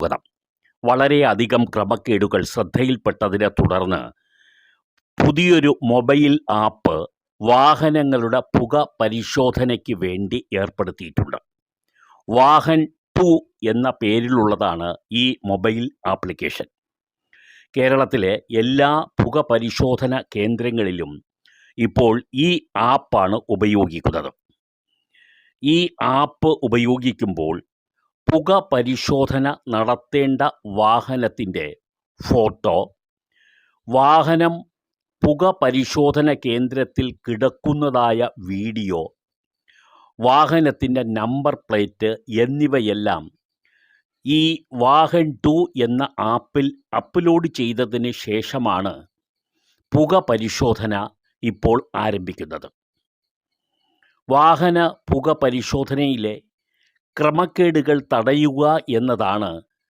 സ്വാഗതം. വളരെയധികം ക്രമക്കേടുകൾ ശ്രദ്ധയിൽപ്പെട്ടതിനെ തുടർന്ന് പുതിയൊരു മൊബൈൽ ആപ്പ് വാഹനങ്ങളുടെ പുക പരിശോധനയ്ക്ക് വേണ്ടി ഏർപ്പെടുത്തിയിട്ടുണ്ട്. വാഹൻ 2 എന്ന പേരിലുള്ളതാണ് ഈ മൊബൈൽ ആപ്ലിക്കേഷൻ. കേരളത്തിലെ എല്ലാ പുക പരിശോധന കേന്ദ്രങ്ങളിലും ഇപ്പോൾ ഈ ആപ്പാണ് ഉപയോഗിക്കുന്നത്. ഈ ആപ്പ് ഉപയോഗിക്കുമ്പോൾ പുക പരിശോധന നടത്തേണ്ട വാഹനത്തിൻ്റെ ഫോട്ടോ, വാഹനം പുക പരിശോധന കേന്ദ്രത്തിൽ കിടക്കുന്നതായ വീഡിയോ, വാഹനത്തിൻ്റെ നമ്പർ പ്ലേറ്റ് എന്നിവയെല്ലാം ഈ വാഹൻ 2 എന്ന ആപ്പിൽ അപ്ലോഡ് ചെയ്തതിന് ശേഷമാണ് പുക പരിശോധന ഇപ്പോൾ ആരംഭിക്കുന്നത്. വാഹന പുക പരിശോധനയിലെ ക്രമക്കേടുകൾ തടയുക എന്നതാണ്